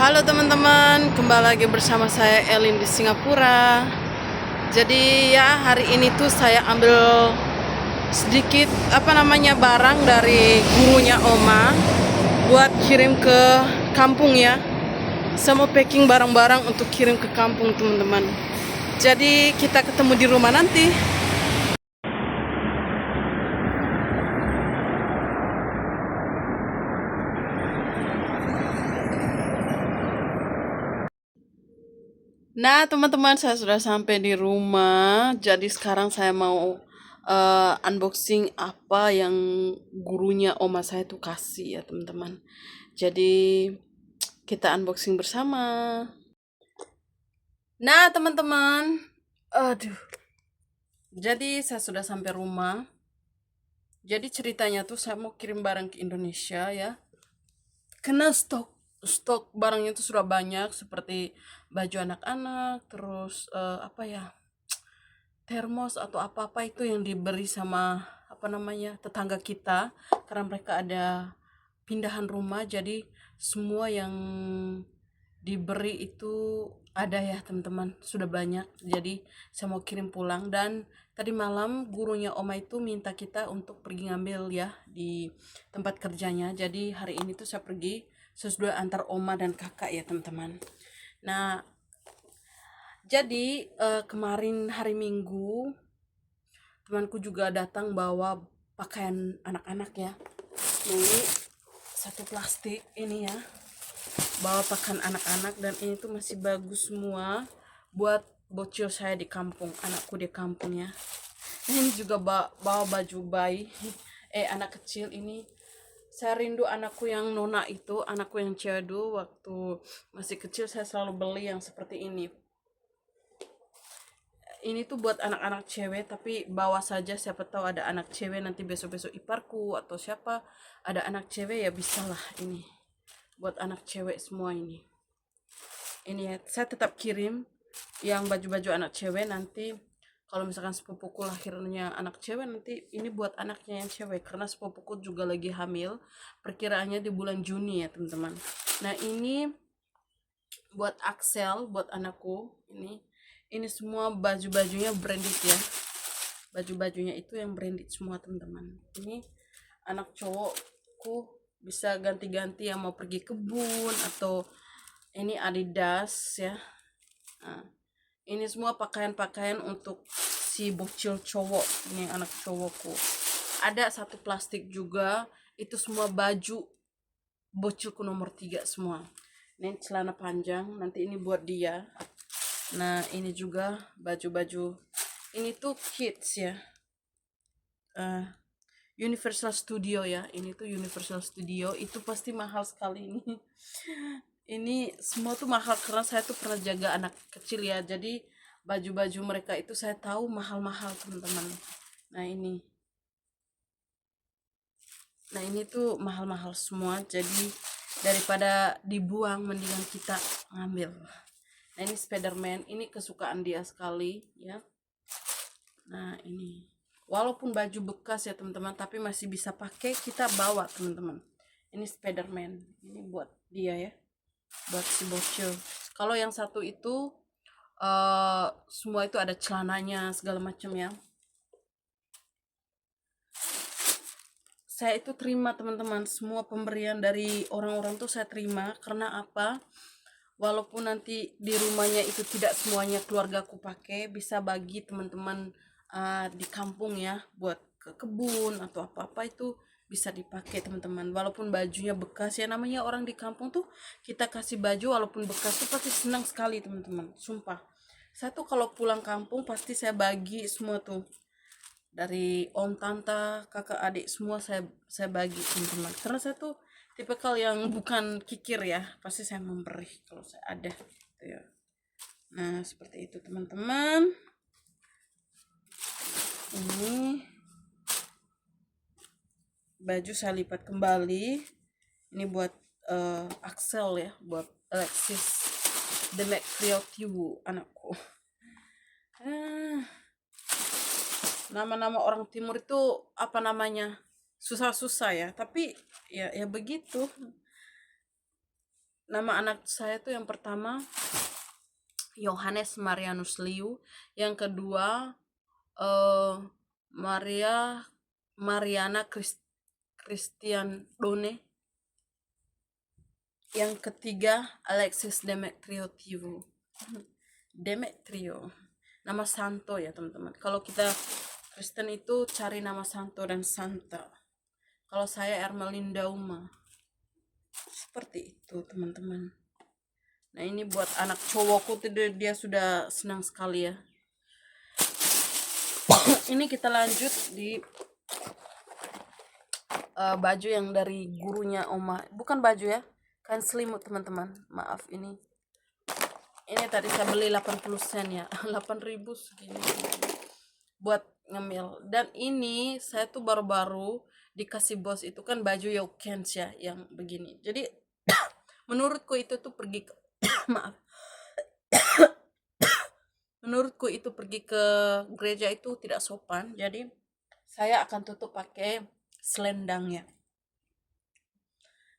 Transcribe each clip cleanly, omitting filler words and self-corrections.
Halo teman-teman, kembali lagi bersama saya Elin di Singapura. Jadi ya hari ini tuh saya ambil sedikit barang dari gurunya Oma buat kirim ke kampung ya. Saya mau packing barang-barang untuk kirim ke kampung teman-teman. Jadi kita ketemu di rumah nanti. Nah, teman-teman, saya sudah sampai di rumah. Jadi sekarang saya mau unboxing apa yang gurunya oma saya tuh kasih ya, teman-teman. Jadi kita unboxing bersama. Nah, teman-teman, aduh. Jadi saya sudah sampai rumah. Jadi ceritanya tuh saya mau kirim barang ke Indonesia ya. Karena stok barangnya itu sudah banyak seperti baju anak-anak, terus termos atau apa-apa itu yang diberi sama tetangga kita karena mereka ada pindahan rumah, jadi semua yang diberi itu ada ya teman-teman, sudah banyak. Jadi saya mau kirim pulang, dan tadi malam gurunya Oma itu minta kita untuk pergi ngambil ya di tempat kerjanya. Jadi hari ini tuh saya pergi sesudah antar Oma dan kakak ya teman-teman. Nah, jadi kemarin hari Minggu temanku juga datang bawa pakaian anak-anak ya. Ini satu plastik ini ya, bawa pakaian anak-anak, dan ini tuh masih bagus semua buat bocil saya di kampung, anakku di kampung ya. Ini juga bawa baju bayi anak kecil ini. Saya rindu anakku yang nona itu, anakku yang cewek dulu waktu masih kecil saya selalu beli yang seperti ini. Ini tuh buat anak-anak cewek, tapi bawa saja, siapa tahu ada anak cewek nanti besok-besok iparku atau siapa ada anak cewek ya bisalah. Ini buat anak cewek semua ini ya. Saya tetap kirim yang baju-baju anak cewek, nanti kalau misalkan sepupuku lahirnya anak cewek, nanti ini buat anaknya yang cewek karena sepupuku juga lagi hamil, perkiraannya di bulan Juni ya teman-teman. Nah, ini buat Axel, buat anakku. Ini semua baju-bajunya branded ya. Baju-bajunya itu yang branded semua teman-teman. Ini anak cowokku bisa ganti-ganti yang mau pergi kebun, atau ini Adidas ya. Nah, ini semua pakaian-pakaian untuk si bocil cowok, ini anak cowokku. Ada satu plastik juga, itu semua baju bocilku nomor 3 semua. Ini celana panjang, nanti ini buat dia. Nah, ini juga baju-baju, ini tuh kids ya, Universal Studio ya. Ini tuh Universal Studio, itu pasti mahal sekali ini. Ini semua tuh mahal karena saya tuh pernah jaga anak kecil ya, jadi baju-baju mereka itu saya tahu mahal-mahal teman-teman. Nah, ini tuh mahal-mahal semua, jadi daripada dibuang mendingan kita ngambil. Nah, ini Spiderman, ini kesukaan dia sekali ya. Nah, ini walaupun baju bekas ya teman-teman, tapi masih bisa pakai, kita bawa teman-teman. Ini Spiderman, ini buat dia ya, buat si bocil. Kalau yang satu itu semua itu ada celananya segala macam ya. Saya itu terima teman-teman, semua pemberian dari orang-orang tuh saya terima. Karena apa? Walaupun nanti di rumahnya itu tidak semuanya keluargaku pakai, bisa bagi teman-teman di kampung ya, buat ke kebun atau apa-apa itu bisa dipakai teman-teman. Walaupun bajunya bekas ya, namanya orang di kampung tuh kita kasih baju walaupun bekas tuh pasti senang sekali teman-teman, sumpah. Saya tuh kalau pulang kampung pasti saya bagi semua tuh, dari om, tante, kakak, adik, semua saya bagi teman-teman, karena saya tuh tipikal yang bukan kikir ya, pasti saya memberi kalau saya ada gitu ya. Nah, seperti itu teman-teman. Ini baju saya lipat kembali, ini buat Axel ya, buat Alexis Demetriou anakku. Nama-nama orang timur itu susah-susah ya, tapi ya begitu. nama anak saya tuh yang pertama Yohanes Marianus Liu, yang kedua Mariana Christian Done, yang ketiga Alexis Demetrio Tivu. Demetrio, nama santo ya teman-teman. Kalau kita Kristen itu cari nama santo dan santa. Kalau saya Ermelinda Uma. Seperti itu teman-teman. Nah ini buat anak cowokku, dia sudah senang sekali ya. Ini kita lanjut di baju yang dari gurunya Oma. Bukan baju ya, kan selimut teman-teman. Maaf ini tadi saya beli 80 sen ya. 8.000 segini buat ngemil. Dan ini saya tuh baru-baru dikasih bos itu kan baju Yokens ya yang begini. Jadi menurutku itu tuh pergi ke maaf. Menurutku itu pergi ke gereja itu tidak sopan. Jadi saya akan tutup pakai selendangnya.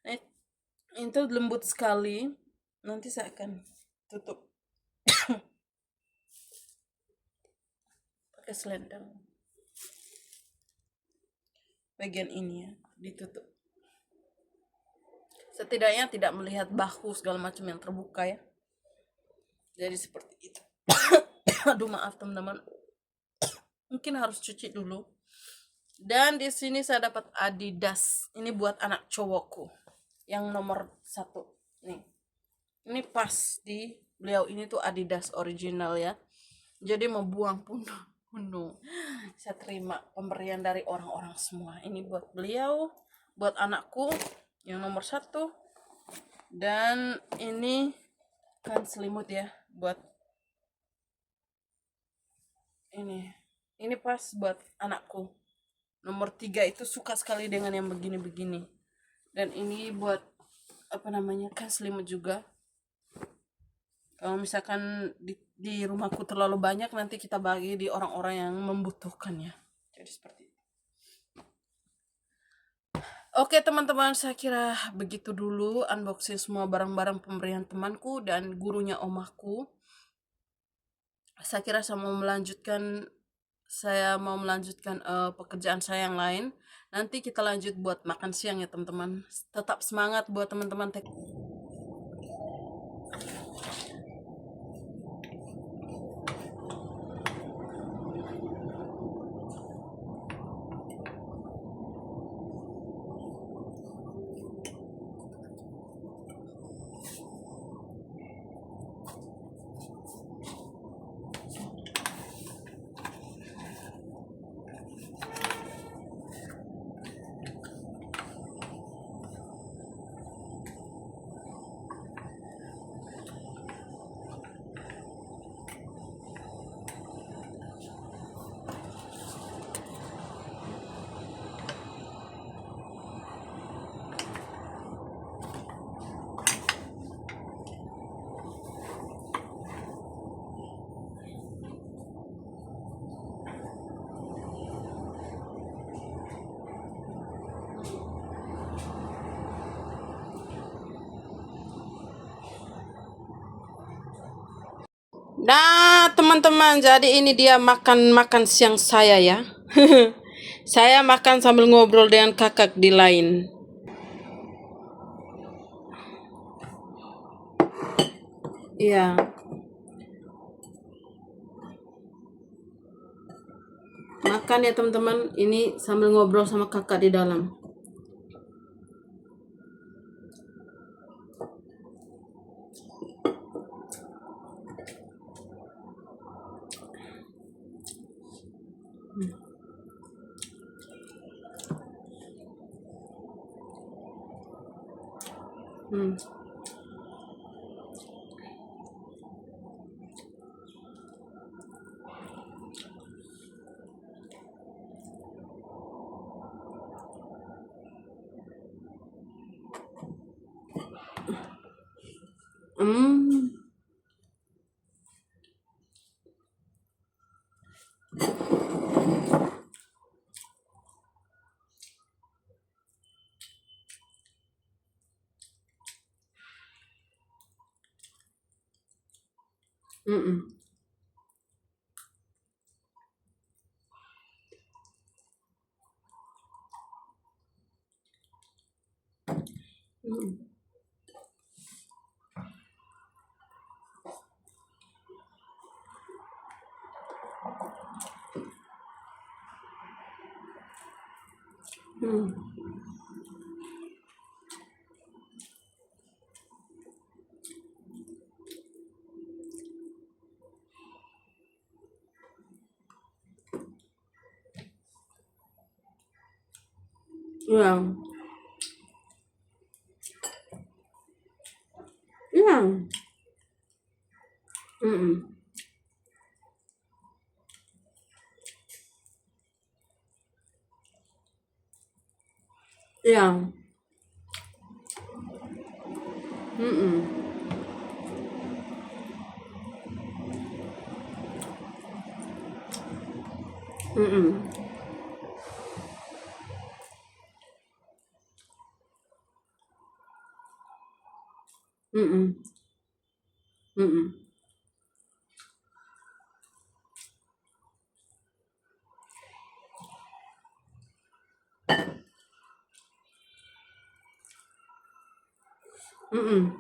Nah, itu lembut sekali. Nanti saya akan tutup pakai selendang. Bagian ini ya ditutup. Setidaknya tidak melihat bahu segala macam yang terbuka ya. Jadi seperti itu. Aduh maaf teman-teman. Mungkin harus cuci dulu. Dan di sini saya dapat Adidas. Ini buat anak cowokku. Yang nomor 1. Nih. Ini pas di beliau, ini tuh Adidas original ya. Jadi mau buang pun penuh. Saya terima pemberian dari orang-orang semua. Ini buat beliau, buat anakku yang nomor 1. Dan ini kan selimut ya buat ini pas buat anakku nomor 3. Itu suka sekali dengan yang begini-begini. Dan ini buat apa namanya, kan selimut juga. Kalau misalkan di rumahku terlalu banyak, nanti kita bagi di orang-orang yang membutuhkan ya. Jadi seperti itu. Oke teman-teman, saya kira begitu dulu unboxing semua barang-barang pemberian temanku dan gurunya omaku. Saya kira saya mau melanjutkan pekerjaan saya yang lain. Nanti kita lanjut buat makan siang ya teman-teman. Tetap semangat buat teman-teman. Nah, teman-teman, jadi ini dia makan siang saya ya. Saya makan sambil ngobrol dengan kakak di lain. Iya. Makan ya teman-teman, ini sambil ngobrol sama kakak di dalam. Hmm. Hmm. Mm-mm. Mm-mm. Mm. Iya, iya. Mm-mm. Iya. Mm-mm. Mm-mm. Mm-mm. Mm-mm. Mm-mm.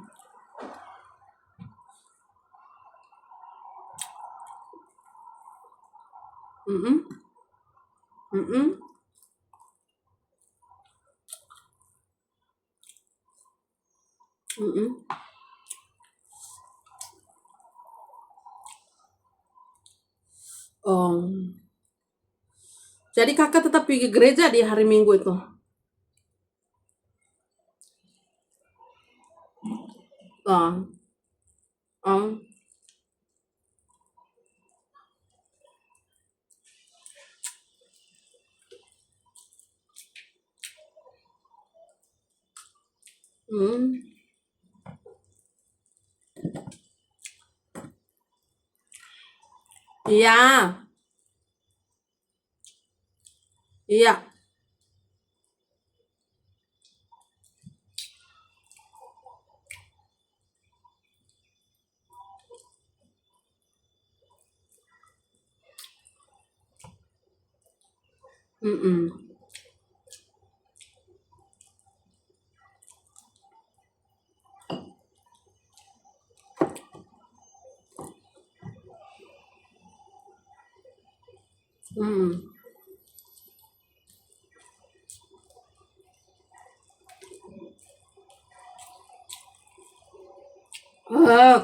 Mm-mm. Mm-mm. Mm-mm. Oh, jadi kakak tetap pergi gereja di hari Minggu itu? Oh, oh. Hmm. Iya, iya. Mm-mm. Mm.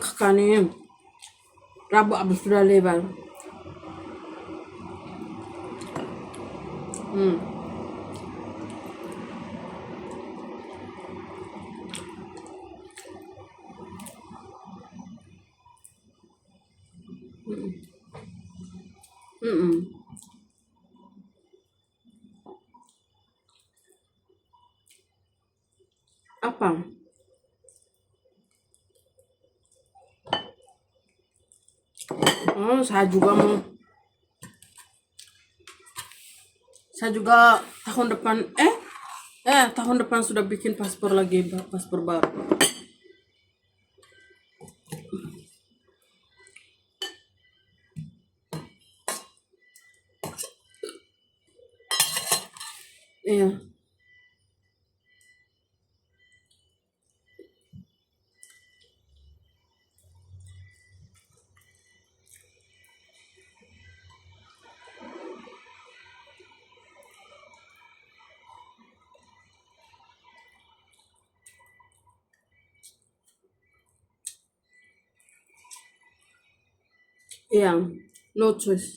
Kakak nih, Rabu abis sudah lebar. Hmm. Mm-mm. Apa? Oh, saya juga tahun depan, tahun depan sudah bikin paspor lagi, paspor baru. Iya, iya, no choice.